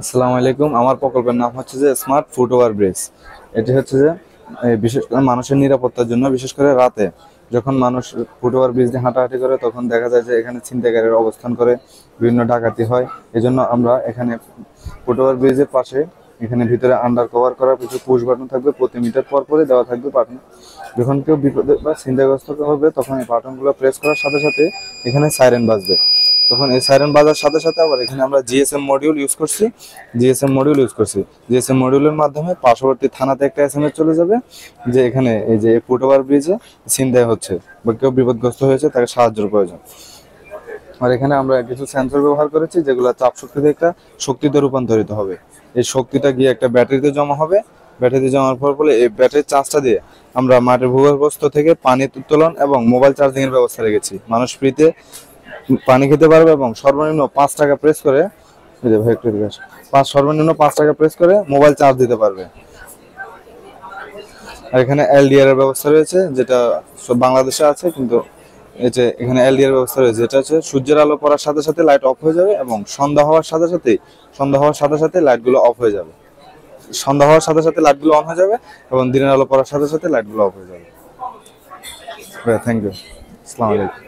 আসসালামু আলাইকুম। আমার প্রকল্পের নাম হচ্ছে যে স্মার্ট ফুট ওভার ব্রিজ। এটি হচ্ছে যে বিশেষ করে মানুষের নিরাপত্তার জন্য, বিশেষ করে রাতে যখন মানুষ ফুট ওভার ব্রিজ দিয়ে হাঁটাহাঁটি করে তখন দেখা যায় যে এখানে ছিনতাইকারীরা অবস্থান করে, বিভিন্ন ডাকাতি হয়। এজন্য আমরা এখানে ফুট ওভার ব্রিজের পাশে এখানে ভিতরে আন্ডার কভার করা কিছু পুশ বাটন থাকবে, প্রতি মিটার পর পরে দেওয়া থাকবে বাটন। যখন কেউ বিপদে বা ছিনতাইগ্রস্ত হবে তখন এই বাটনগুলো প্রেস করার সাথে সাথে এখানে সাইরেন বাজবে। তখন এই সাইরেন বাজার সাথে সাথে আবার এখানে আমরা জিএসএম মডিউল ইউজ করছি। জিএসএম মডিউলের মাধ্যমে পার্শ্ববর্তী থানাতে একটা এসএমএস চলে যাবে যে এখানে এই যে ফুট ওভার ব্রিজে ছিনতাই হচ্ছে বা কেউ বিপদগ্রস্ত হয়েছে, তাকে সাহায্যের প্রয়োজন। আর এখানে আমরা কিছু সেন্সর ব্যবহার করেছি যেগুলো চাপ শক্তি থেকে একটা শক্তিতে রূপান্তরিত হবে। এই শক্তিটা গিয়ে একটা ব্যাটারিতে জমা হবে। ব্যাটারিতে জমার ফলে এই ব্যাটারির চার্জটা দিয়ে আমরা মাটির ভূগর্ভস্থ থেকে পানি উত্তোলন এবং মোবাইল চার্জিং এর ব্যবস্থা রেখেছি। মানুষ ফ্রিতে পানি খেতে পারবে এবং সর্বনিম্ন 5 টাকা প্রেস করে, এই যে ভাই একটু এদিকে আসো, সর্বনিম্ন 5 টাকা প্রেস করে মোবাইল চার্জ দিতে পারবে। আর এখানে এলডিআর এর ব্যবস্থা রয়েছে, যেটা সব বাংলাদেশে আছে, কিন্তু এই যে এখানে এলডিআর ব্যবস্থা রয়েছে, যেটা হচ্ছে সূর্যের আলো পড়ার সাথে সাথে লাইট অফ হয়ে যাবে এবং সন্ধ্যা হওয়ার সাথে সাথে লাইটগুলো অফ হয়ে যাবে। সন্ধ্যা হওয়ার সাথে সাথে লাইটগুলো অন হয়ে যাবে এবং দিনের আলো পড়ার সাথে সাথে লাইটগুলো অফ হয়ে যাবে। Thank you. আসসালামু আলাইকুম।